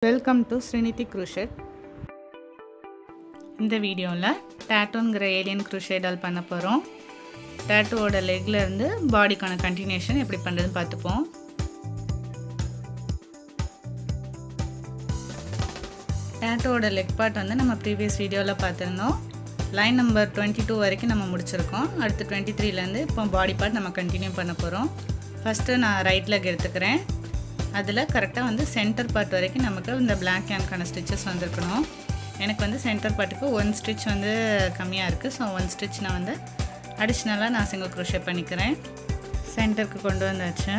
Welcome to Srinidhi க்ரூஷெட். இந்த வீடியோவில் டேட்டூங்கிற alien க்ரூஷெடால் பண்ண போகிறோம். டேட்டூவோட லெக்கில் இருந்து பாடிக்கான கண்டினியூஷன் எப்படி பண்ணுறதுன்னு பார்த்துப்போம். டேட்டூவோட லெக் பார்ட் வந்து நம்ம ப்ரீவியஸ் வீடியோவில் பார்த்துருந்தோம். லைன் நம்பர் 22 வரைக்கும் நம்ம முடிச்சிருக்கோம். அடுத்து 23லேருந்து இப்போ பாடி பார்ட் நம்ம கண்டினியூ பண்ண போகிறோம். ஃபஸ்ட்டு நான் ரைட் லெக் எடுத்துக்கிறேன். அதில் கரெக்டாக வந்து சென்டர் பார்ட் வரைக்கும் நமக்கு இந்த பிளாக் கேம்க்கான ஸ்டிச்சஸ் வந்திருக்கணும். எனக்கு வந்து சென்டர் பார்ட்டுக்கு 1 ஸ்டிச் வந்து கம்மியாக இருக்குது. ஸோ 1 ஸ்டிச் நான் வந்து அடிஷ்னலாக நான் சிங்கிள் க்ரோஷே பண்ணிக்கிறேன். சென்டருக்கு கொண்டு வந்தாச்சு.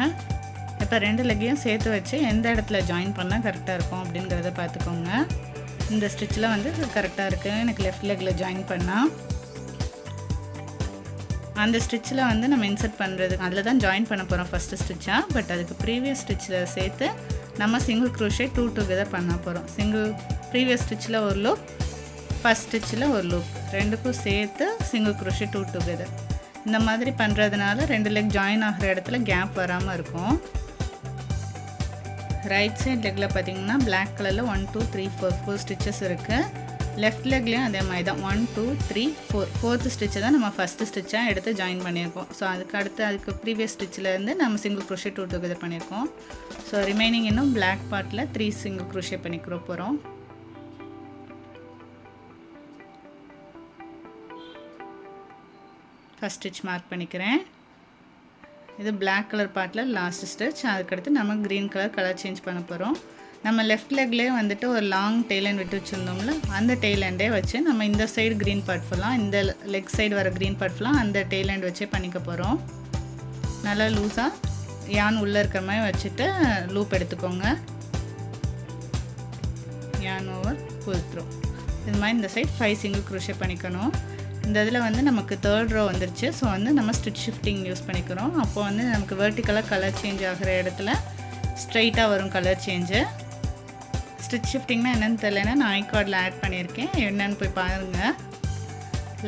இப்போ 2 லெக்கையும் சேர்த்து வச்சு எந்த இடத்துல ஜாயின் பண்ணால் கரெக்டாக இருக்கும் அப்படிங்கிறத பார்த்துக்கோங்க. இந்த ஸ்டிச்சில் வந்து கரெக்டாக இருக்குது. எனக்கு லெஃப்ட் லெக்கில் ஜாயின் பண்ணால் அந்த ஸ்டிச்சில் வந்து நம்ம இன்சர்ட் பண்ணுறதுக்கு அதில் தான் ஜாயின் பண்ண போகிறோம் ஃபஸ்ட்டு ஸ்டிச்சாக. பட் அதுக்கு ப்ரீவியஸ் ஸ்டிச்சில் சேர்த்து நம்ம சிங்கிள் க்ரோஷே 2 டுகெதர் பண்ண போகிறோம். ப்ரீவியஸ் ஸ்டிச்சில் ஒரு லூப், ஃபஸ்ட் ஸ்டிச்சில் ஒரு லூப், ரெண்டுக்கும் சேர்த்து சிங்கிள் க்ரோஷே 2 டுகெதர். இந்த மாதிரி பண்ணுறதுனால 2 லெக் ஜாயின் ஆகிற இடத்துல கேப் வராமல் இருக்கும். ரைட் சைட் லெக்கில் பார்த்திங்கன்னா பிளாக் கலரில் 1 2 3 4 ஸ்டிச்சஸ் இருக்குது. லெஃப்ட் லெக்லேயும் அதே மாதிரி தான் 1 2 3 4 4th ஸ்டிச்சை தான் நம்ம ஃபஸ்ட்டு ஸ்டிச்சாக எடுத்து ஜாயின் பண்ணியிருக்கோம். ஸோ அதுக்கு ப்ரீவியஸ் ஸ்டிச்சிலேருந்து நம்ம சிங்கிள் க்ரோஷே 2 டுகெதர் பண்ணியிருக்கோம். ஸோ ரிமைனிங் இன்னும் பிளாக் பார்ட்டில் 3 சிங்கிள் க்ரோஷே பண்ணிக்கிற போகிறோம். ஃபஸ்ட் ஸ்டிச் மார்க் பண்ணிக்கிறேன். இது பிளாக் கலர் பார்ட்டில் லாஸ்ட் ஸ்டிச். அதுக்கடுத்து நம்ம க்ரீன் கலர் சேஞ்ச் பண்ண போகிறோம். நம்ம லெஃப்ட் லெக்லேயே வந்துட்டு ஒரு லாங் டெய்லைன் விட்டு வச்சுருந்தோம்ல, அந்த டெய்லைண்டே வச்சு நம்ம இந்த சைடு க்ரீன் பார்ட் ஃபுல்லாக, இந்த லெக் சைடு வர க்ரீன் பார்ட் ஃபுல்லாக அந்த டெய்லைண்ட் வச்சே பண்ணிக்க போகிறோம். நல்லா லூஸாக யான் உள்ளே இருக்கிற மாதிரி வச்சுட்டு லூப் எடுத்துக்கோங்க. யான் ஓவர் புல் த்ரோ. இது மாதிரி இந்த சைட் 5 சிங்கிள் க்ரோஷே பண்ணிக்கணும். இந்த இதில் வந்து நமக்கு 3rd ரோ வந்துருச்சு. ஸோ வந்து நம்ம ஸ்டிச் ஷிஃப்டிங் யூஸ் பண்ணிக்கிறோம். அப்போ வந்து நமக்கு வெர்டிக்கலாக கலர் சேஞ்ச் ஆகிற இடத்துல ஸ்ட்ரைட்டாக வரும் கலர் சேஞ்சு. ஸ்டிச் ஷிஃப்டிங்னா என்னென்னு தெரியலன்னா நான் ஐகார்டில் ஆட் பண்ணியிருக்கேன், என்னென்னு போய் பாருங்கள்.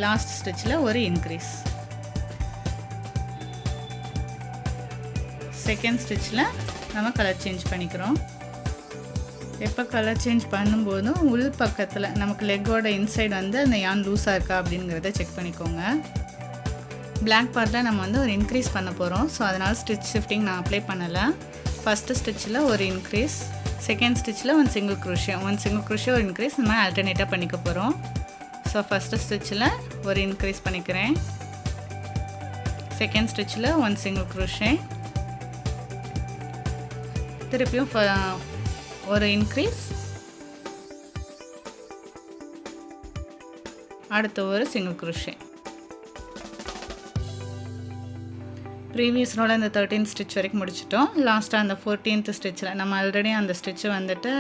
லாஸ்ட் ஸ்டிச்சில் ஒரு இன்க்ரீஸ், செகண்ட் ஸ்டிச்சில் நம்ம கலர் சேஞ்ச் பண்ணிக்கிறோம். எப்போ கலர் சேஞ்ச் பண்ணும்போதும் உள் பக்கத்தில் நமக்கு லெக்கோட இன்சைடு வந்து அந்த யான் லூஸாக இருக்கா அப்படிங்கிறத செக் பண்ணிக்கோங்க. பிளாக் பார்ட்டில் நம்ம வந்து ஒரு இன்க்ரீஸ் பண்ண போகிறோம். ஸோ அதனால் ஸ்டிச் ஷிஃப்டிங் நான் அப்ளை பண்ணலை. ஃபஸ்ட்டு ஸ்டிச்சில் ஒரு இன்க்ரீஸ், செகண்ட் ஸ்டிச்சில் 1 சிங்கிள் க்ரோஷே ஒரு இன்க்ரீஸ், இந்த மாதிரி ஆல்டர்னேட்டாக பண்ணிக்க போகிறோம். ஸோ ஃபஸ்ட்டு ஸ்டிச்சில் ஒரு இன்க்ரீஸ் பண்ணிக்கிறேன். செகண்ட் ஸ்டிச்சில் 1 சிங்கிள் க்ரோஷே, திருப்பியும் ஒரு இன்க்ரீஸ், அடுத்து ஒரு சிங்கிள் க்ரோஷே. ப்ரீவியஸ் ரோவில் இந்த 13th ஸ்டிச் வரைக்கும் முடிச்சிட்டோம். லாஸ்ட்டாக அந்த 14th ஸ்டிச்சில் நம்ம ஆல்ரெடி அந்த ஸ்டிச்சு வந்துட்டு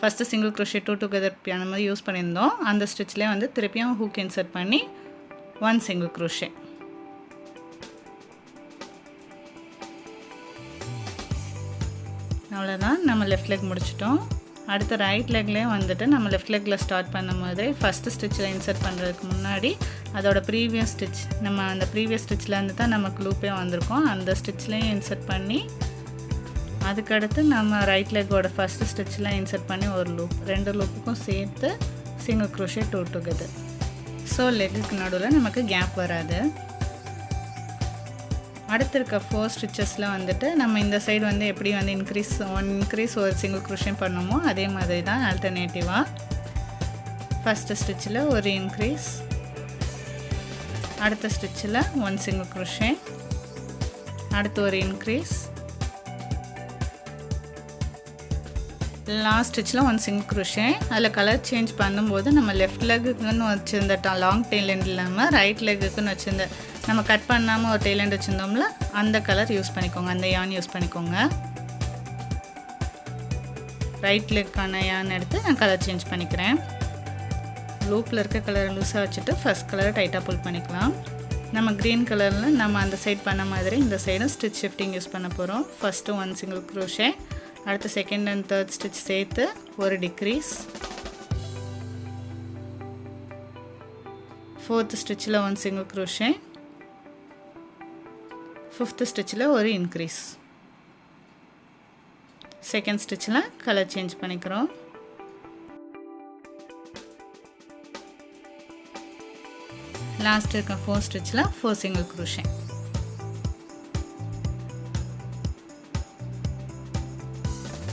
ஃபஸ்ட்டு சிங்கிள் க்ரோஷே 2 டுகெதர் அந்த மாதிரி யூஸ் பண்ணியிருந்தோம். அந்த ஸ்டிச்லேயே வந்து திருப்பியும் ஹூக் இன்சர்ட் பண்ணி 1 சிங்கிள் க்ரோஷே. அவ்வளோதான், நம்ம லெஃப்ட் லெக் முடிச்சிட்டோம். அடுத்த ரைட் லெக்லேயே வந்துட்டு நம்ம லெஃப்ட் லெக்கில் ஸ்டார்ட் பண்ணும்போது ஃபஸ்ட்டு ஸ்டிச்சில் இன்சர்ட் பண்ணுறதுக்கு முன்னாடி அதோட ப்ரீவியஸ் ஸ்டிச், நம்ம அந்த ப்ரீவியஸ் ஸ்டிச்லேருந்து தான் நமக்கு லூப்பே வந்திருக்கோம், அந்த ஸ்டிச்லேயும் இன்சர்ட் பண்ணி அதுக்கடுத்து நம்ம ரைட் லெக்கோட ஃபஸ்ட்டு ஸ்டிச்சில் இன்சர்ட் பண்ணி ஒரு லூப், 2 லூப்புக்கும் சேர்த்து சிங்கிள் க்ரோஷே 2 டுகெதர். ஸோ லெக்குக்கு நடுவில் நமக்கு கேப் வராது. அடுத்து இருக்க 4 ஸ்டிச்சஸில் வந்துட்டு நம்ம இந்த சைடு வந்து எப்படி வந்து ஒன் இன்க்ரீஸ் ஒரு சிங்கிள் க்ரோஷே பண்ணோமோ அதே மாதிரி தான் ஆல்டர்னேட்டிவாக. ஃபஸ்ட்டு ஸ்டிச்சில் ஒரு இன்க்ரீஸ், அடுத்த ஸ்டிச்சில் 1 சிங்கிள் க்ரோஷே, அடுத்து ஒரு இன்க்ரீஸ், லாஸ்ட் ஸ்டிச்சில் 1 சிங்கிள் க்ரோஷே. அதில் கலர் சேஞ்ச் பண்ணும்போது நம்ம லெஃப்ட் லெக்குன்னு வச்சுருந்த லாங் டெய்லைண்ட் இல்லாமல் ரைட் லெக்குன்னு வச்சுருந்த நம்ம கட் பண்ணாமல் ஒரு டெய்லைண்ட் வச்சுருந்தோம்ல, அந்த கலர் யூஸ் பண்ணிக்கோங்க, அந்த யான் யூஸ் பண்ணிக்கோங்க. ரைட் லெக்கான யான் எடுத்து நான் கலர் சேஞ்ச் பண்ணிக்கிறேன். லூப்பில் இருக்க கலரை லூஸாக வச்சுட்டு ஃபஸ்ட் கலரை டைட்டாக புல் பண்ணிக்கலாம். நம்ம க்ரீன் கலரில் நம்ம அந்த சைட் பண்ண மாதிரி இந்த சைடும் ஸ்டிச் ஷிஃப்டிங் யூஸ் பண்ண போகிறோம். ஃபஸ்ட்டு 1 சிங்கிள் க்ரோஷே, அடுத்து செகண்ட் அண்ட் 3rd ஸ்டிச் சேர்த்து ஒரு டிக்ரீஸ், 4th ஸ்டிச்சில் 1 சிங்கிள் க்ரோஷே, 5th ஸ்டிச்சில் ஒரு இன்க்ரீஸ். செகண்ட் ஸ்டிச்சில் கலர் சேஞ்ச் பண்ணிக்கிறோம். லாஸ்ட் இருக்க 4 ஸ்டிச்சில் 4 சிங்கிள் க்ரோஷே.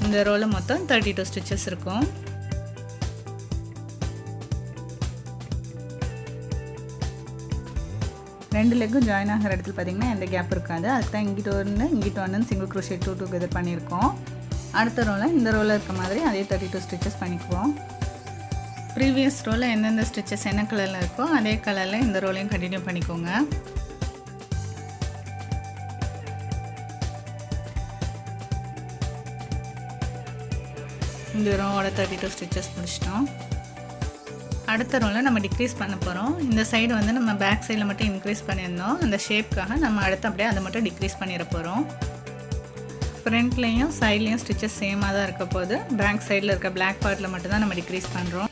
இந்த ரோவில் மொத்தம் 32 ஸ்டிச்சஸ் இருக்கும். ரெண்டு லெக்கும் ஜாயின் ஆகிற இடத்துல பார்த்திங்கன்னா எந்த கேப் இருக்காது. அதுக்கு தான் இங்கிட்ட ஒன்று சிங்கிள் க்ரோஷே 2 டுகெதர் பண்ணியிருக்கோம். அடுத்த ரோவில் இந்த ரோவில் இருக்க மாதிரி அதே 32 ஸ்டிச்சஸ் பண்ணிக்குவோம். ப்ரீவியஸ் ரோவில் எந்தெந்த ஸ்டிச்சஸ் என்ன கலரில் இருக்கோ அதே கலரில் இந்த ரோலையும் கண்டினியூ பண்ணிக்கோங்க. இந்த ரோவோட 32 ஸ்டிச்சஸ் முடிச்சிட்டோம். அடுத்த ரோவில் நம்ம டிக்ரீஸ் பண்ண போகிறோம். இந்த சைடு வந்து நம்ம பேக் சைடில் மட்டும் இன்க்ரீஸ் பண்ணியிருந்தோம். அந்த ஷேப்க்காக நம்ம அடுத்து அப்படியே அதை மட்டும் டிக்ரீஸ் பண்ணிட போகிறோம். ஃப்ரண்ட்லேயும் சைட்லேயும் ஸ்டிச்சஸ் சேமாக தான் இருக்க போது. பேக் சைடில் இருக்க பிளாக் பார்ட்டில் மட்டும் தான் நம்ம டிக்ரீஸ் பண்ணுறோம்.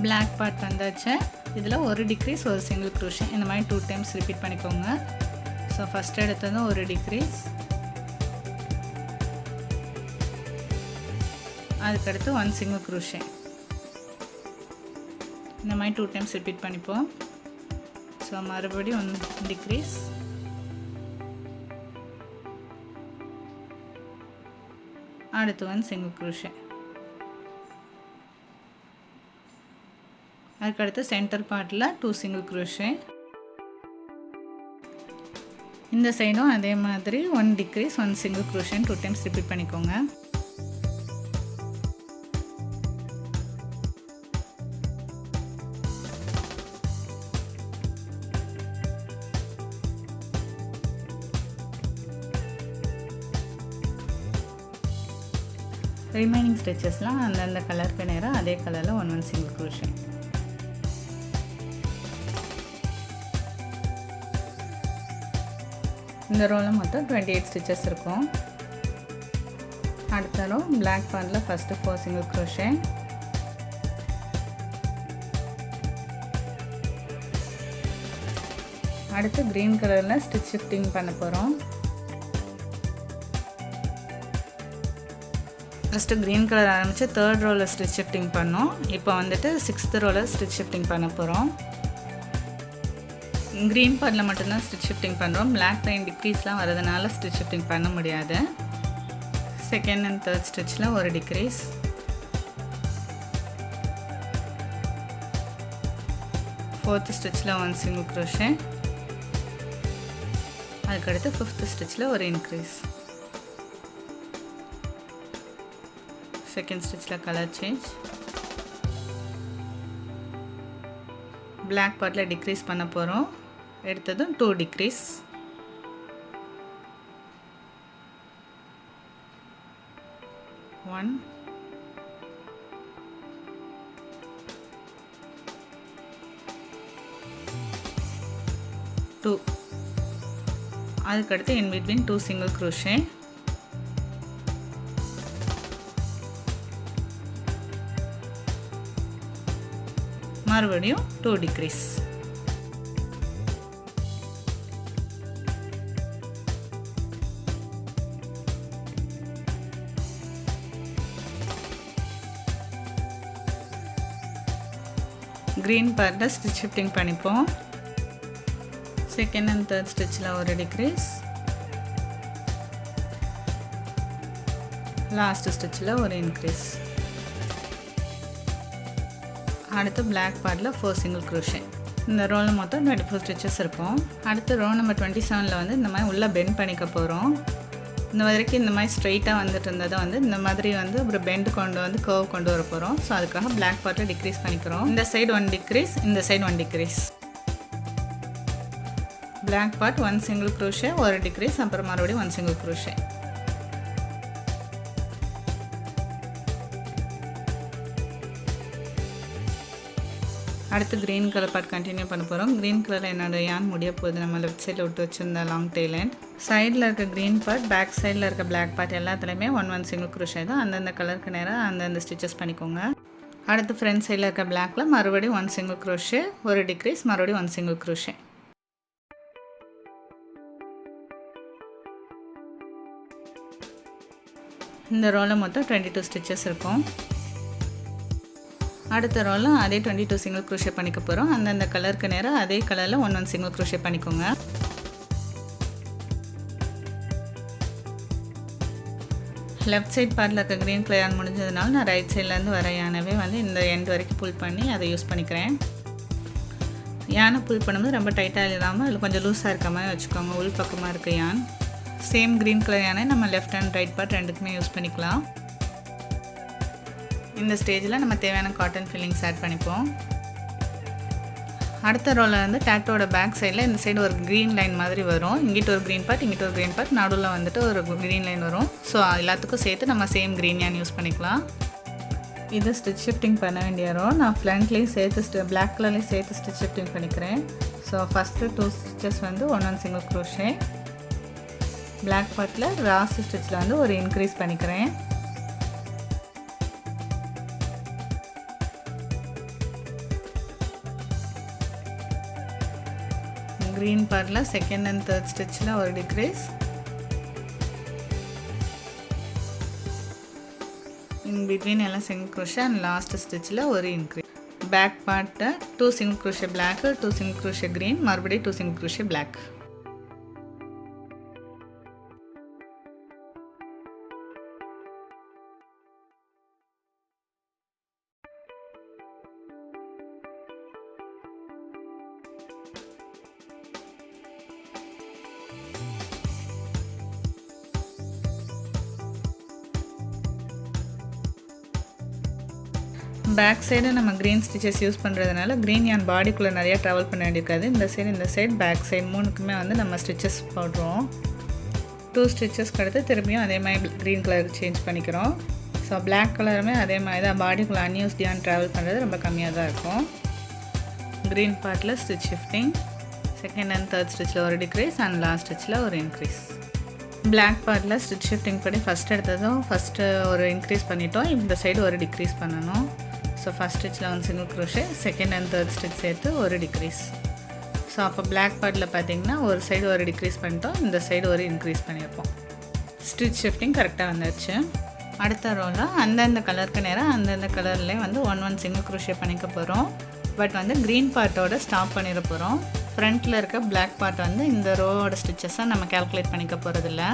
பிளாக் பார்ட் வந்தாச்சு. இதில் ஒரு டிக்ரீஸ் ஒரு சிங்கிள் க்ரோஷே இந்த மாதிரி 2 டைம்ஸ் ரிப்பீட் பண்ணிக்கோங்க. ஸோ ஃபஸ்ட் எடுத்ததும் ஒரு டிக்ரீஸ், அதுக்கடுத்து 1 சிங்கிள் க்ரோஷே இந்த மாதிரி 2 டைம்ஸ் ரிப்பீட் பண்ணிப்போம். ஸோ மறுபடியும் 1 டிக்ரீஸ், அடுத்து 1 சிங்கிள் க்ரோஷே. அதுக்கடுத்து சென்டர் பார்ட்டில் 2 சிங்கிள் க்ரோஷே. இந்த சைடும் அதே மாதிரி 1 டிக்ரீஸ் 1 சிங்கிள் க்ரோஷேன்னு 2 டைம்ஸ் ரிப்பீட் பண்ணிக்கோங்க. ரிமைனிங் ஸ்டிச்சஸ்லாம் அந்தந்த கலருக்கு நேராக அதே கலரில் 1 சிங்கிள் க்ரோஷே. இந்த ரோவில் மொத்தம் 28 ஸ்டிச்சஸ் இருக்கும். அடுத்த ரோ பிளாக் பார்ட்டில் ஃபஸ்ட்டு 4 சிங்கிள் க்ரோஷே, அடுத்து க்ரீன் கலரில் ஸ்டிச் ஷிஃப்டிங் பண்ண போகிறோம். ஃபஸ்ட்டு க்ரீன் கலர் ஆரம்பித்து 3rd ரோவில் ஸ்டிச் ஷிஃப்டிங் பண்ணோம். இப்போ வந்துட்டு 6th ரோவில் ஸ்டிச் ஷிஃப்டிங் பண்ண போகிறோம். க்ரீன் பார்ட்டில் மட்டும்தான் ஸ்டிச் ஷிஃப்டிங் பண்ணுறோம். பிளாக் லைன் டிக்ரீஸ்லாம் வரதுனால ஸ்டிச் ஷிஃப்டிங் பண்ண முடியாது. 2nd and 3rd ஸ்டிச்சில் ஒரு டிக்ரீஸ், 4th ஸ்டிச்சில் 1 சிங்கிள் க்ரோஷே, அதுக்கடுத்து 5th ஸ்டிச்சில் ஒரு இன்க்ரீஸ். 2nd ஸ்டிச்சில் கலர் சேஞ்ச். பிளாக் பார்ட்டில் டிக்ரீஸ் பண்ண போகிறோம். எடுத்ததும் 2 டிக்ரீஸ், ஒன், 2. அதுக்கடுத்து in between 2 சிங்கிள் க்ரோஷே, மறுபடியும் 2 டிக்ரீஸ். க்ரீன் பார்ட்டில் ஸ்டிச் ஷிஃப்டிங் பண்ணிப்போம். 2nd and 3rd ஸ்டிச்சில் ஒரு டிக்ரீஸ், லாஸ்ட் ஸ்டிச்சில் ஒரு இன்க்ரீஸ். அடுத்து பிளாக் பார்ட்டில் 4 சிங்கிள் க்ரோஷே. இந்த ரோவில் மொத்தம் 24 ஸ்டிச்சஸ் இருக்கும். அடுத்து ரோ நம்பர் 27ல் வந்து இந்த மாதிரி உள்ளே பெண்ட் பண்ணிக்க போகிறோம். இந்த வரைக்கும் இந்த மாதிரி ஸ்ட்ரைட்டாக வந்துட்டு இருந்ததை வந்து இந்த மாதிரி வந்து ஒரு பெண்ட் கொண்டு வந்து கர்வ் கொண்டு வர போகிறோம். ஸோ அதுக்காக பிளாக் பார்ட்டில் டிக்ரீஸ் பண்ணிக்கிறோம். இந்த சைடு 1 டிக்ரீஸ், இந்த side 1 decrease. Black part 1 single crochet, ஒரு டிக்ரீஸ், அப்புறம் மறுபடியும் 1 சிங்கிள் க்ரோஷே. அடுத்து க்ரீன் கலர் பார்ட் கண்டினியூ பண்ண போகிறோம். க்ரீன் கலரில் என்னோட யான் முடிய போகுது. நம்ம லெஃப்ட் சைடில் விட்டு வச்சுருந்த லாங் டெயில் அண்ட் சைடில் இருக்க க்ரீன் பார்ட், பேக் சைடில் இருக்க பிளாக் பார்ட் எல்லாத்துலேயுமே 1 சிங்கிள் க்ரோஷே தான். அந்தந்த கலருக்கு நேராக அந்தந்த ஸ்டிச்சஸ் பண்ணிக்கோங்க. அடுத்து ஃப்ரண்ட் சைடில் இருக்க பிளாக்ல மறுபடியும் 1 சிங்கிள் க்ரோஷே, ஒரு டிக்ரீஸ், மறுபடியும் 1 சிங்கிள் க்ரோஷே. இந்த ரோவில் மொத்தம் 22 ஸ்டிச்சஸ் இருக்கும். அடுத்த ரோவில் அதே 22 சிங்கிள் க்ரோஷே பண்ணிக்க போகிறோம். அந்தந்த கலருக்கு நேராக அதே கலரில் 1 சிங்கிள் க்ரோஷே பண்ணிக்கோங்க. லெஃப்ட் சைட் பார்ட்டில் இருக்க க்ரீன் கலர் yarn முடிஞ்சதுனால நான் ரைட் சைட்லேருந்து வர யானவே வந்து இந்த எண்ட் வரைக்கும் புல் பண்ணி அதை யூஸ் பண்ணிக்கிறேன். யானை புல் பண்ணும்போது ரொம்ப டைட்டாக இல்லாமல் அதில் கொஞ்சம் லூஸாக இருக்க மாதிரி வச்சுக்கோங்க. உள் பக்கமாக இருக்க யான் சேம் க்ரீன் கலர் யானை நம்ம லெஃப்ட் அண்ட் ரைட் பார்ட் ரெண்டுக்குமே யூஸ் பண்ணிக்கலாம். இந்த ஸ்டேஜில் நம்ம தேவையான காட்டன் ஃபில்லிங்ஸ் ஆட் பண்ணிப்போம். அடுத்த ரோவில் வந்து டேட்டோட பேக் சைடில் இந்த சைடு ஒரு க்ரீன் லைன் மாதிரி வரும். இங்கிட்ட ஒரு க்ரீன் பார்ட், இங்கிட்ட ஒரு க்ரீன் பார்ட், நடுவில் வந்துட்டு ஒரு க்ரீன் லைன் வரும். ஸோ எல்லாத்துக்கும் சேர்த்து நம்ம சேம் க்ரீன் யான் யூஸ் பண்ணிக்கலாம். இது ஸ்டிச் ஷிஃப்டிங் பண்ண வேண்டிய ரோ. நான் ஃப்ரண்ட்லேயும் சேர்த்து பிளாக் கலர்லேயும் சேர்த்து ஸ்டிச் ஷிஃப்டிங் பண்ணிக்கிறேன். ஸோ ஃபஸ்ட்டு 2 ஸ்டிச்சஸ் வந்து 1 சிங்கிள் க்ரோஷே. பிளாக் பார்ட்டில் லாஸ்ட் ஸ்டிச்சில் வந்து ஒரு இன்க்ரீஸ் பண்ணிக்கிறேன். க்ரீன் பார்ட்டில் செகண்ட் அண்ட் தேர்ட் ஸ்டிச்சில் ஒரு டிக்ரீஸ். இன் பிட்வீன் எல்லாம் சிங்கிள் க்ரோஷே அண்ட் லாஸ்ட் ஸ்டிச்சில் ஒரு இன்க்ரீஸ். பேக் பார்ட்டை 2 single crochet black, 2 single crochet green, மறுபடியும் 2 single crochet black. Back side நம்ம க்ரீன் ஸ்டிச்சஸ் யூஸ் பண்ணுறதுனால க்ரீன் யான் பாடிக்குள்ளே நிறையா ட்ராவல் பண்ண வேண்டியிருக்காது. இந்த சைடு பேக் சைடு மூணுக்குமே வந்து நம்ம ஸ்டிச்சஸ் போடுறோம். 2 ஸ்டிச்சஸ்க்கு அடுத்து திரும்பியும் அதே மாதிரி க்ரீன் கலருக்கு சேஞ்ச் பண்ணிக்கிறோம். ஸோ பிளாக் கலருமே அதே மாதிரி தான் பாடிக்குள்ளே அன்யூஸ்ட் யான் ட்ராவல் பண்ணுறது ரொம்ப கம்மியாக தான் இருக்கும். க்ரீன் பார்ட்டில் stitch shifting, second and third ஸ்டிச்சில் ஒரு டிக்ரீஸ் அண்ட் லாஸ்ட் ஸ்டிச்சில் ஒரு இன்க்ரீஸ். பிளாக் பார்ட்டில் ஸ்டிச் ஷிஃப்டிங் பண்ணி ஃபஸ்ட் எடுத்ததும் ஃபஸ்ட்டு ஒரு இன்க்ரீஸ் பண்ணிட்டோம். இந்த சைடு ஒரு டிக்ரீஸ் பண்ணணும். ஸோ ஃபஸ்ட் ஸ்டிச்சில் 1 single crochet, second and third stitch சேர்த்து ஒரு டிக்ரீஸ். ஸோ அப்போ பிளாக் பார்ட்டில் பார்த்திங்கன்னா ஒரு சைடு ஒரு டிக்ரீஸ் பண்ணிட்டோம், இந்த சைடு ஒரு இன்க்ரீஸ் பண்ணியிருப்போம். ஸ்டிச் ஷிஃப்டிங் கரெக்டாக வந்துடுச்சு. அடுத்த ரோவில் அந்தந்த கலருக்கு நேராக அந்தந்த கலர்லேயே வந்து 1 சிங்கிள் க்ரோஷே பண்ணிக்க போகிறோம். பட் வந்து க்ரீன் பார்ட்டோட ஸ்டாப் பண்ணிட போகிறோம். ஃப்ரண்ட்டில் இருக்க பிளாக் பார்ட் வந்து இந்த ரோவோட ஸ்டிச்சஸை நம்ம கேல்குலேட் பண்ணிக்க போகிறதில்ல.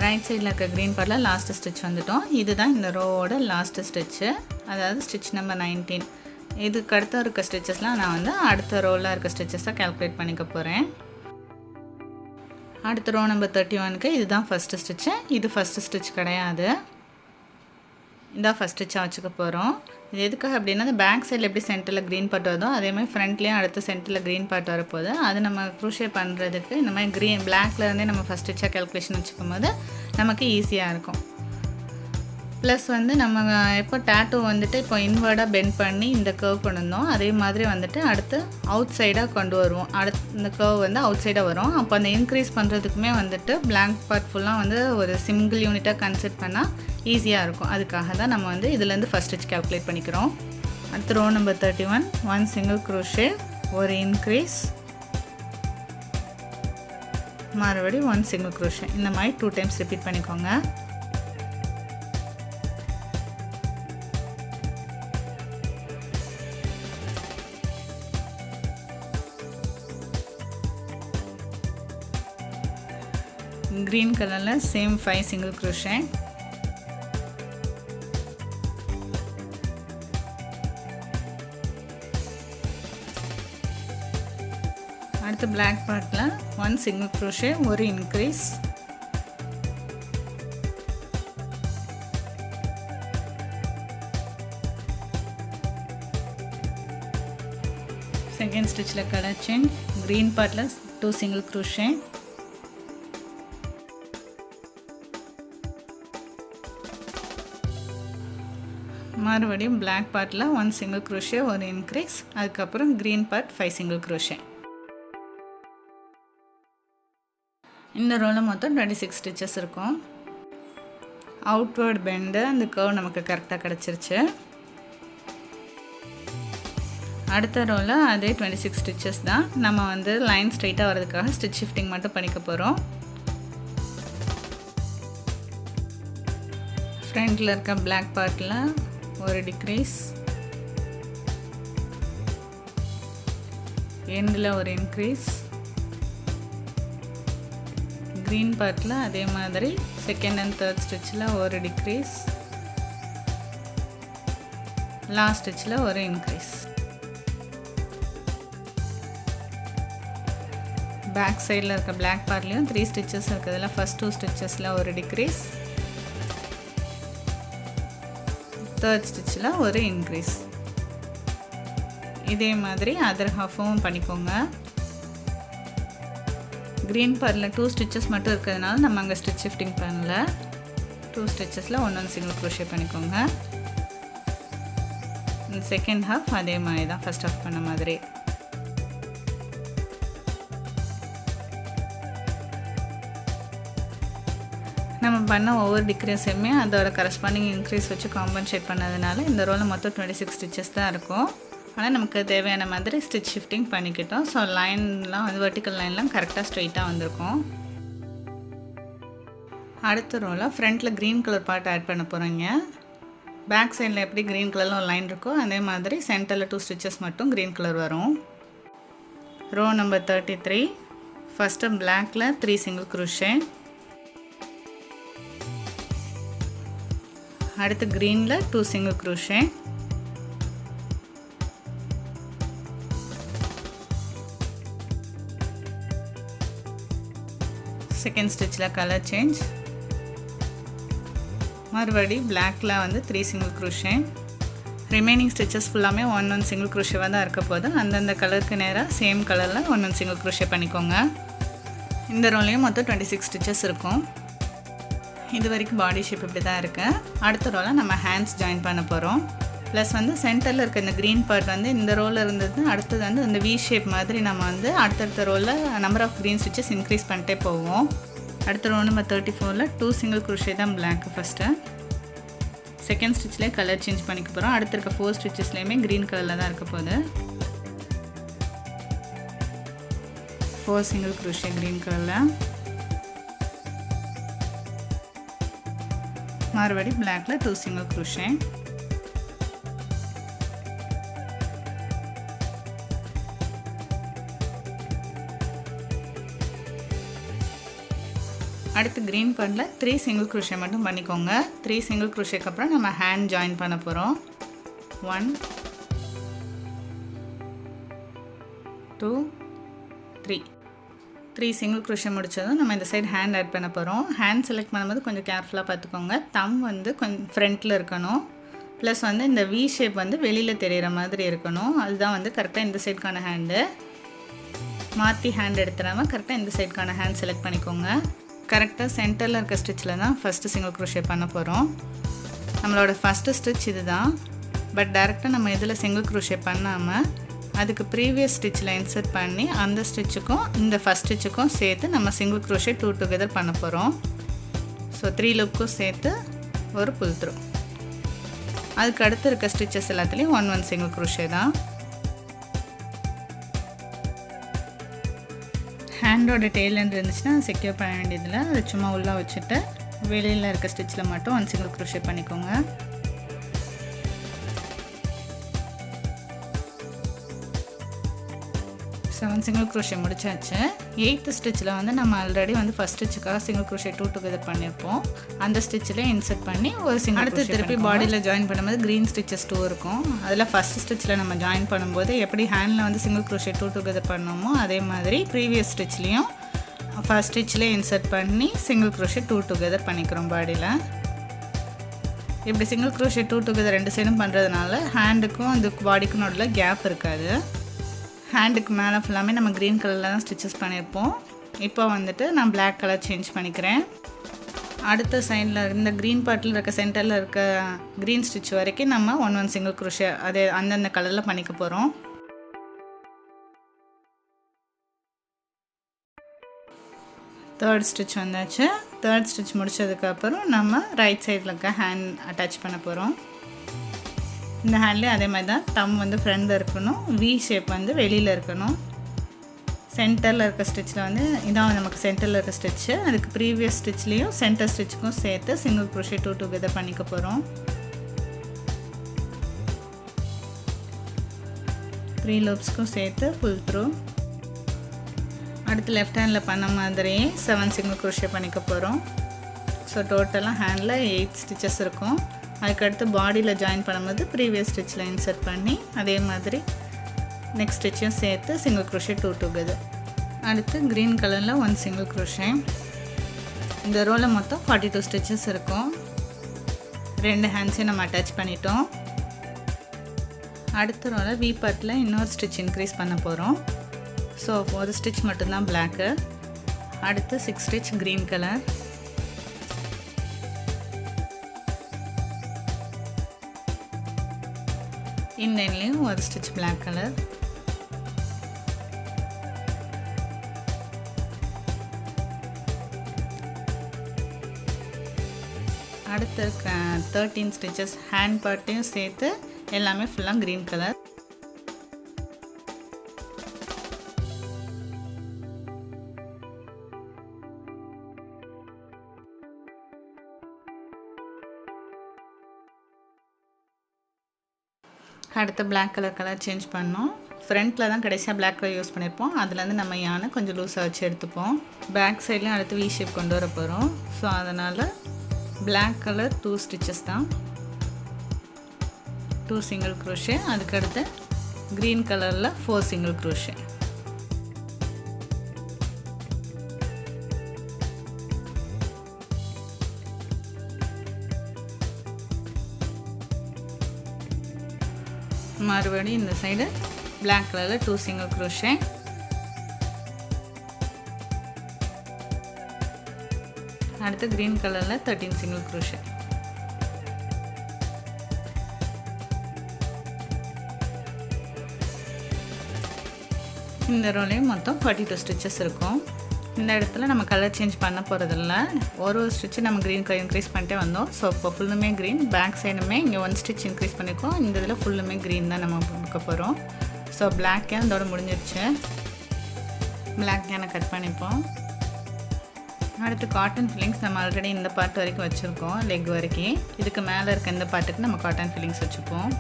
ரைட் சைடில் இருக்க க்ரீன் பார்ட்டில் லாஸ்ட் ஸ்டிச் வந்துட்டோம். இதுதான் இந்த ரோவோட லாஸ்ட் ஸ்டிச்சு, அதாவது ஸ்டிச் நம்பர் 19. இதுக்கு அடுத்த இருக்க ஸ்டிச்சஸ்லாம் நான் வந்து அடுத்த ரோவில் இருக்க ஸ்டிச்சஸை கேல்குலேட் பண்ணிக்க போகிறேன். அடுத்த ரோ நம்பர் 31க்கு இதுதான் ஃபஸ்ட்டு ஸ்டிச்சு. இது ஃபஸ்ட்டு ஸ்டிச் கிடையாது, இதான் ஃபஸ்ட் ஸ்டிச்சாக வச்சுக்க போகிறோம். இது எதுக்காக அப்படின்னா அந்த பேக் சைடில் எப்படி சென்டரில் க்ரீன் பார்ட் வருதோ அதேமாதிரி ஃப்ரண்ட்லேயும் அடுத்த சென்டரில் க்ரீன் பார்ட் வரப்போகுது. அது நம்ம க்ரூஷே பண்ணுறதுக்கு இந்த மாதிரி பிளாக்லேருந்தே நம்ம ஃபஸ்ட் ஸ்டிச்சாக கேல்குலேஷன் வச்சுக்கும் போது நமக்கு ஈஸியாக இருக்கும். ப்ளஸ் வந்து நம்ம எப்போ டேட்டூ வந்துட்டு இப்போ இன்வர்டாக பெண்ட் பண்ணி இந்த கர்வ் கொண்டு வந்தோம், அதே மாதிரி வந்துட்டு அடுத்து அவுட் சைடாக கொண்டு வருவோம். இந்த கர்வ் வந்து அவுட் சைடாக வரும். அப்போ அந்த இன்க்ரீஸ் பண்ணுறதுக்குமே வந்துட்டு பிளாங்க் பார்ட் ஃபுல்லாக வந்து ஒரு சிங்கிள் யூனிட்டாக கன்சிடர் பண்ணால் ஈஸியாக இருக்கும். அதுக்காக தான் நம்ம வந்து இதுலேருந்து ஃபஸ்ட் ஸ்டிச் கேல்குலேட் பண்ணிக்கிறோம். அடுத்து ரோ நம்பர் 31, 1 சிங்கிள் க்ரோஷே, ஒரு இன்க்ரீஸ், மறுபடியும் 1 சிங்கிள் க்ரோஷே. இந்த மாதிரி 2 டைம்ஸ் ரிப்பீட் பண்ணிக்கோங்க. க்ரீன் கலரில் சேம் 5 சிங்கிள் க்ரோஷே. அடுத்து பிளாக் பார்ட்டில் 1 சிங்கிள் க்ரோஷே, ஒரு இன்க்ரீஸ், செகண்ட் ஸ்டிச்சில் கலர் சேஞ்ச். க்ரீன் பார்ட்டில் 2 சிங்கிள் க்ரோஷே, மறுபடியும் பிளாக் பார்ட்டில் 1 சிங்கிள் க்ரோஷே, ஒரு இன்க்ரீஸ், அதுக்கப்புறம் க்ரீன் பார்ட் 5 சிங்கிள் க்ரோஷே. இந்த ரோவில் மொத்தம் 26 ஸ்டிச்சஸ் இருக்கும். அவுட்வர்ட் பெண்டு அந்த கர்வ் நமக்கு கரெக்டாக கிடச்சிருச்சு. அடுத்த ரோவில் அதே 26 ஸ்டிச்சஸ் தான். நம்ம வந்து லைன் ஸ்ட்ரைட்டாக வரதுக்காக ஸ்டிச் ஷிஃப்டிங் மட்டும் பண்ணிக்க போகிறோம். ஃப்ரண்ட்டில் இருக்க பிளாக் பார்ட்டில் ஒரு டிக்ரீஸ், எண்டில் ஒரு இன்க்ரீஸ், க்ரீன் பார்ட்டில் அதே மாதிரி செகண்ட் அண்ட் தேர்ட் ஸ்டிச்சில் ஒரு டிக்ரீஸ், லாஸ்ட் ஸ்டிச்சில் ஒரு இன்க்ரீஸ். பேக் சைடில் இருக்க பிளாக் பார்ட்லேயும் 3 ஸ்டிச்சஸ் இருக்கிறதுல ஃபஸ்ட் 2 ஸ்டிச்சஸில் ஒரு டிக்ரீஸ், தேர்ட் ஸ்டிச்சில் ஒரு இன்க்ரீஸ். இதே மாதிரி அதர் ஹாஃபும் பண்ணிக்கோங்க. க்ரீன் பார்ட்டில் 2 ஸ்டிச்சஸ் மட்டும் இருக்கிறதுனால நம்ம அங்கே ஸ்டிச் ஷிஃப்டிங் பண்ணல. 2 ஸ்டிச்சஸில் 1 சிங்கிள் க்ரோஷே பண்ணிக்கோங்க. செகண்ட் ஹாஃப் அதே மாதிரி தான் ஃபஸ்ட் ஹாஃப் பண்ண மாதிரி. நம்ம பண்ண ஒவ்வொரு டிக்ரீஸுமே அதோட கரஸ்பாண்டிங் இன்க்ரீஸ் வச்சு காம்பன்சேட் பண்ணதுனால இந்த ரோவில் மொத்தம் 26 ஸ்டிச்சஸ் தான் இருக்கும். ஆனால் நமக்கு தேவையான மாதிரி ஸ்டிச் ஷிஃப்டிங் பண்ணிக்கிட்டோம். ஸோ லைன்லாம் வந்து வெர்டிக்கல் லைன்லாம் கரெக்டாக ஸ்ட்ரெயிட்டாக வந்திருக்கும். அடுத்த ரோவில் ஃப்ரண்ட்டில் க்ரீன் கலர் பார்ட் ஆட் பண்ண போகிறோங்க. பேக் சைடில் எப்படி க்ரீன் கலரில் ஒரு லைன் இருக்கோ அதே மாதிரி சென்டரில் 2 ஸ்டிச்சஸ் மட்டும் க்ரீன் கலர் வரும். Row number 33. ஃபஸ்ட்டு பிளாக்கில் 3 சிங்கிள் க்ரோஷே, அடுத்து க்ரீனில் 2 சிங்கிள் க்ரோஷே, செகண்ட் ஸ்டிச்சில் கலர் சேஞ்ச், மறுபடி பிளாக்கில் வந்து 3 சிங்கிள் க்ரோஷே. ரிமைனிங் ஸ்டிச்சஸ் ஃபுல்லாமே 1 சிங்கிள் க்ரோஷேவாக தான் இருக்க போது. அந்தந்த கலருக்கு நேராக சேம் கலரில் 1 சிங்கிள் க்ரோஷே பண்ணிக்கோங்க. இந்த ரோலையும் மொத்தம் 26 ஸ்டிச்சஸ் இருக்கும். இது வரைக்கும் பாடி ஷேப் இப்படி தான் இருக்குது. அடுத்த ரோவில் நம்ம ஹேண்ட்ஸ் ஜாயின் பண்ண போகிறோம். ப்ளஸ் வந்து சென்டரில் இருக்க இந்த க்ரீன் பார்ட் வந்து இந்த ரோவில் இருந்தது, அடுத்தது வந்து இந்த வி ஷேப் மாதிரி நம்ம வந்து அடுத்தடுத்த ரோவில் number of green stitches increase பண்ணிட்டே போவோம். அடுத்த ரோ நம்பர் 34ல் 2 சிங்கிள் க்ரோஷே தான் பிளாக்கு ஃபஸ்ட்டு. செகண்ட் ஸ்டிச்சிலே கலர் சேஞ்ச் பண்ணிக்க போகிறோம். அடுத்த இருக்க 4 ஸ்டிச்சஸ்லேயுமே க்ரீன் கலரில் தான் இருக்க போகுது. 4 சிங்கிள் க்ரோஷே க்ரீன் கலரில், மறுபடி பிளாக்கில் 2 சிங்கிள் க்ரோஷே, அடுத்து க்ரீன் பார்ட்டில் 3 சிங்கிள் க்ரோஷே மட்டும் பண்ணிக்கோங்க. 3 சிங்கிள் க்ரோஷேக்கு அப்புறம் நம்ம ஹேண்ட் ஜாயின் பண்ண போகிறோம். 1 2 3 சிங்கிள் க்ரோஷே முடிச்சதும் நம்ம இந்த சைடு ஹேண்ட் ஆட் பண்ண போகிறோம். ஹேண்ட் செலக்ட் பண்ணும்போது கொஞ்சம் கேர்ஃபுல்லாக பார்த்துக்கோங்க. தம் வந்து கொஞ்சம் ஃப்ரண்ட்டில் இருக்கணும். ப்ளஸ் வந்து இந்த வி ஷேப் வந்து வெளியில் தெரிகிற மாதிரி இருக்கணும். அதுதான் வந்து கரெக்டாக இந்த சைடுக்கான ஹேண்டு. மாற்றி ஹேண்ட் எடுத்துடாமல் கரெக்டாக இந்த சைடுக்கான ஹேண்ட் செலக்ட் பண்ணிக்கோங்க. கரெக்டாக சென்டரில் இருக்க ஸ்டிச்சில் தான் ஃபஸ்ட்டு சிங்கிள் க்ரோஷே பண்ண போகிறோம். நம்மளோட ஃபஸ்ட்டு ஸ்டிச் இது தான். பட் டேரெக்டாக நம்ம இதில் சிங்கிள் க்ரோஷே பண்ணாமல் அதுக்கு ப்ரீவியஸ் ஸ்டிச்சில் இன்சர்ட் பண்ணி அந்த ஸ்டிச்சுக்கும் இந்த ஃபஸ்ட் ஸ்டிச்சுக்கும் சேர்த்து நம்ம சிங்கிள் க்ரோஷே 2 டுகெதர் பண்ண போகிறோம். ஸோ 3 லூப்க்கும் சேர்த்து ஒரு புல் த்ரூ. அதுக்கு அடுத்து இருக்க ஸ்டிச்சஸ் எல்லாத்துலேயும் 1 சிங்கிள் க்ரோஷே தான். ஹேண்டோட டெய்ல் எண்ட் இருந்துச்சுன்னா செக்யூர் பண்ண வேண்டியதில்லை. அது சும்மா உள்ளே வச்சுட்டு வெளியில் இருக்க ஸ்டிச்சில் மட்டும் 1 சிங்கிள் க்ரோஷே பண்ணிக்கோங்க. செவன் சிங்கிள் க்ரோஷே முடிச்சாச்சு. 8th ஸ்டிச்சில் வந்து நம்ம ஆல்ரெடி வந்து ஃபஸ்ட் ஸ்டிச்சுக்காக சிங்கிள் க்ரோஷே 2 டுகெதர் பண்ணியிருப்போம். அந்த ஸ்டிச்சில் இன்சர்ட் பண்ணி ஒரு சிங்கிள் அடுத்து திருப்பி பாடியில் ஜாயின் பண்ணும்போது க்ரீன் ஸ்டிச்சஸ் 2 இருக்கும். அதில் ஃபஸ்ட் ஸ்டிச்சில் நம்ம ஜாயின் பண்ணும்போது எப்படி ஹேண்டில் வந்து சிங்கிள் க்ரோஷே 2 டுகெதர் பண்ணோமோ அதே மாதிரி ப்ரீவியஸ் ஸ்டிச்லேயும் ஃபஸ்ட் ஸ்டிச்சில் இன்சர்ட் பண்ணி சிங்கிள் க்ரோஷே 2 டுகெதர் பண்ணிக்கிறோம் பாடியில். இப்படி சிங்கிள் க்ரோஷே 2 டுகெதர் 2 சைடும் பண்ணுறதுனால ஹேண்டுக்கும் அந்த பாடிக்கும் நடுவில் கேப் இருக்காது. ஹேண்டுக்கு மேலே ஃபுல்லாமே நம்ம க்ரீன் கலரில் தான் ஸ்டிச்சஸ் பண்ணியிருப்போம். இப்போ வந்துட்டு நான் பிளாக் கலர் சேஞ்ச் பண்ணிக்கிறேன். அடுத்த சைடில் இந்த க்ரீன் பார்ட்டில் இருக்க சென்டரில் இருக்க க்ரீன் ஸ்டிச் வரைக்கும் நம்ம 1 சிங்கிள் க்ரோஷே அதே அந்தந்த கலரில் பண்ணிக்க போகிறோம். தேர்ட் ஸ்டிச் வந்தாச்சு. தேர்ட் ஸ்டிச் முடித்ததுக்கப்புறம் நம்ம ரைட் சைடில் இருக்க ஹேண்ட் அட்டாச் பண்ண போகிறோம். இந்த ஹேண்ட்லேயும் அதே மாதிரி தான் தம் வந்து ஃப்ரண்டில் இருக்கணும், வி ஷேப் வந்து வெளியில் இருக்கணும். சென்டரில் இருக்க ஸ்டிச்சில் வந்து இதான் நமக்கு சென்டரில் இருக்க ஸ்டிச்சு. அதுக்கு ப்ரீவியஸ் ஸ்டிச்லேயும் சென்டர் ஸ்டிச்சுக்கும் சேர்த்து சிங்கிள் க்ரோஷே 2 டுகெதர் பண்ணிக்க போகிறோம். 3 லூப்ஸ்க்கும் சேர்த்து புல் த்ரூ. அடுத்து லெஃப்ட் ஹேண்டில் பண்ண மாதிரியே 7 சிங்கிள் க்ரோஷே பண்ணிக்க போகிறோம். ஸோ டோட்டலாக ஹேண்டில் 8 ஸ்டிச்சஸ் இருக்கும். அதுக்கடுத்து பாடியில் ஜாயின் பண்ணும்போது ப்ரீவியஸ் ஸ்டிச்சில் இன்சர்ட் பண்ணி அதே மாதிரி நெக்ஸ்ட் ஸ்டிச்சும் சேர்த்து சிங்கிள் க்ரோஷே 2 டுகெதர். அடுத்து க்ரீன் கலரில் 1 சிங்கிள் க்ரோஷே. இந்த ரோவில் மொத்தம் 42 ஸ்டிச்சஸ் இருக்கும். 2 ஹேண்ட்ஸையும் நம்ம அட்டாச் பண்ணிட்டோம். அடுத்த ரோவில் வி பார்ட்டில் இன்னொரு ஸ்டிச் இன்க்ரீஸ் பண்ண போகிறோம். ஸோ ஒரு ஸ்டிச் மட்டும்தான் பிளாக்கு. அடுத்து 6 ஸ்டிச் க்ரீன் கலர். இந்த எண்ட்லேயும் ஒரு ஸ்டிச் பிளாக் கலர். அடுத்து 13 ஸ்டிச்சஸ் ஹேண்ட் பார்ட்டையும் சேர்த்து எல்லாமே ஃபுல்லாக க்ரீன் கலர். அடுத்து பிளாக் கலர் சேஞ்ச் பண்ணோம். ஃப்ரண்ட்டில் தான் கடைசியாக பிளாக் கலர் யூஸ் பண்ணியிருப்போம். அதுலேருந்து நம்ம யானை கொஞ்சம் லூஸாக வச்சு எடுத்துப்போம். பேக் சைட்லேயும் அடுத்து வி ஷேப் கொண்டு வர போகிறோம். ஸோ அதனால் பிளாக் கலர் 2 ஸ்டிச்சஸ் தான், 2 சிங்கிள் க்ரோஷே. அதுக்கடுத்து க்ரீன் கலரில் 4 சிங்கிள் க்ரோஷே. மறுபடியும் இந்த சைடு பிளாக் கலரில் 2 சிங்கிள் க்ரோஷே. அடுத்து க்ரீன் கலரில் 13 சிங்கிள் க்ரோஷே. இந்த ரோலையும் மொத்தம் 42 ஸ்டிச்சஸ் இருக்கும். இந்த இடத்துல நம்ம கலர் சேஞ்ச் பண்ண போகிறதில்ல. ஒரு ஸ்டிச்சு நம்ம க்ரீன் கலர் இன்க்ரீஸ் பண்ணிட்டே வந்தோம். ஸோ இப்போ ஃபுல்லுமே க்ரீன். பேக் சைடுமே இங்கே 1 ஸ்டிச் இன்க்ரீஸ் பண்ணியிருக்கோம். இந்த இதில் ஃபுல்லுமே க்ரீன் தான் நம்ம கொடுக்க போகிறோம். ஸோ பிளாக் கேன் இதோட முடிஞ்சிருச்சு. பிளாக் கேனை கட் பண்ணிப்போம். அடுத்து காட்டன் ஃபில்லிங்ஸ் நம்ம ஆல்ரெடி இந்த பார்ட் வரைக்கும் வச்சுருக்கோம், லெக் வரைக்கும். இதுக்கு மேலே இருக்க இந்த பார்ட்டுக்கு நம்ம காட்டன் ஃபில்லிங்ஸ் வச்சுப்போம்.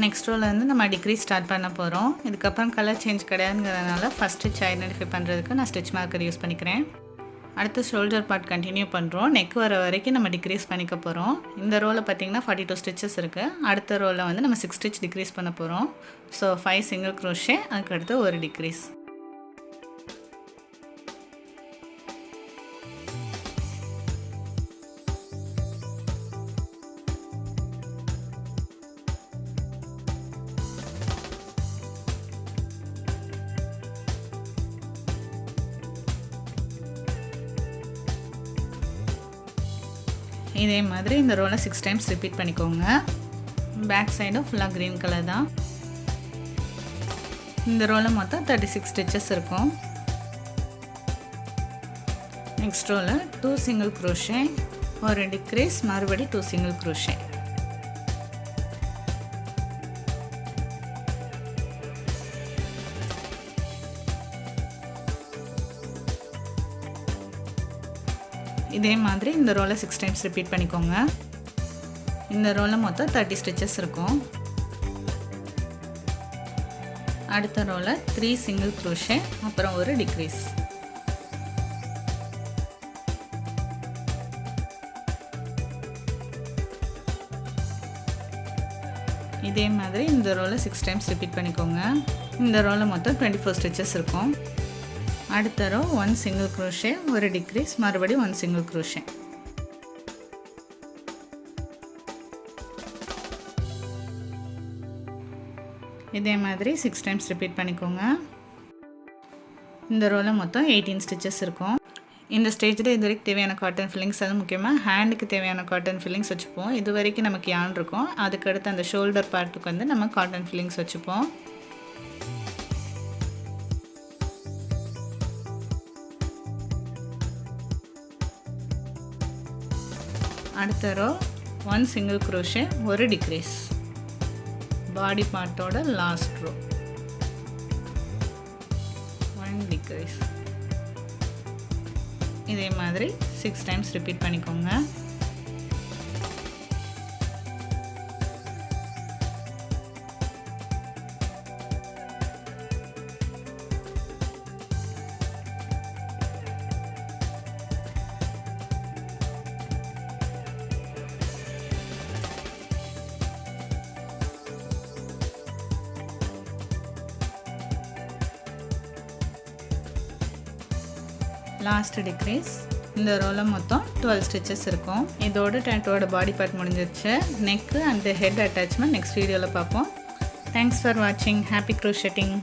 நெக்ஸ்ட் ரோலேருந்து நம்ம டிக்ரீஸ் ஸ்டார்ட் பண்ண போகிறோம். இதுக்கப்புறம் கலர் சேஞ்ச் கிடையாதுங்கிறதுனால ஃபஸ்ட் ஸ்டிச் ஐடென்டிஃபை பண்ணுறதுக்கு நான் ஸ்டிச் மார்க்கர் யூஸ் பண்ணிக்கிறேன். அடுத்து ஷோல்டர் பார்ட் கண்டினியூ பண்ணுறோம். நெக் வர வரைக்கும் நம்ம டிக்ரீஸ் பண்ணிக்க போகிறோம். இந்த ரோவில் பார்த்திங்கன்னா 42 ஸ்டிச்சஸ் இருக்குது. அடுத்த ரோவில் வந்து நம்ம 6 ஸ்டிச் டிக்ரீஸ் பண்ண போகிறோம். ஸோ 5 சிங்கிள் க்ரோஷே, அதுக்கடுத்து ஒரு டிக்ரீஸ். இதே மாதிரி இந்த ரோலை 6 டைம்ஸ் ரிப்பீட் பண்ணிக்கோங்க. பேக் சைடும் ஃபுல்லாக க்ரீன் கலர் தான். இந்த ரோவில் மொத்தம் 36 ஸ்டிச்சஸ் இருக்கும். நெக்ஸ்ட் ரோவில் 2 சிங்கிள் க்ரோஷே, ஒரு டிக்ரீஸ், மறுபடி 2 சிங்கிள் க்ரோஷே. இதே மாதிரி இந்த ரோலை 6 டைம்ஸ் ரிப்பீட் பண்ணிக்கோங்க. இந்த ரோவில் மொத்தம் 30 ஸ்டிச்சஸ் இருக்கும். அடுத்த ரோவில் 3 சிங்கிள் க்ரோஷே, அப்புறம் ஒரு டிக்ரீஸ். இதே மாதிரி இந்த ரோவில் 6 டைம்ஸ் ரிப்பீட் பண்ணிக்கோங்க. இந்த ரோவில் மொத்தம் 24 ஸ்டிச்சஸ் இருக்கும். அடுத்த ரோ 1 சிங்கிள் க்ரோஷே, ஒரு டிக்ரீஸ், மறுபடியும் 1 சிங்கிள் க்ரோஷே. இதே மாதிரி 6 டைம்ஸ் ரிப்பீட் பண்ணிக்கோங்க. இந்த ரோவில் மொத்தம் 18 ஸ்டிச்சஸ் இருக்கும். இந்த ஸ்டேஜில் இது வரைக்கும் தேவையான காட்டன் ஃபில்லிங்ஸ், அது முக்கியமாக ஹேண்டுக்கு தேவையான காட்டன் ஃபில்லிங்ஸ் வச்சுப்போம். இது வரைக்கும் நமக்கு யான் இருக்கும். அதுக்கடுத்து அந்த ஷோல்டர் பார்ட்டுக்கு வந்து நம்ம காட்டன் ஃபில்லிங்ஸ் வச்சுப்போம். அடுத்த ரோ 1 சிங்கிள் crochet, ஒரு டிக்ரீஸ். பாடி பார்ட்டோட லாஸ்ட் ரோ 1 டிக்ரீஸ். இதே மாதிரி 6 டைம்ஸ் ரிப்பீட் பண்ணிக்கோங்க. Last decrease. இந்த ரோவில் மொத்தம் 12 ஸ்டிச்சஸ் இருக்கும். இதோட டேட்டோட பாடி பார்ட் முடிஞ்சிருச்சு. Neck and head attachment next வீடியோவில் பார்ப்போம். தேங்க்ஸ் ஃபார் வாட்சிங். ஹாப்பி க்ரோஷெட்டிங்.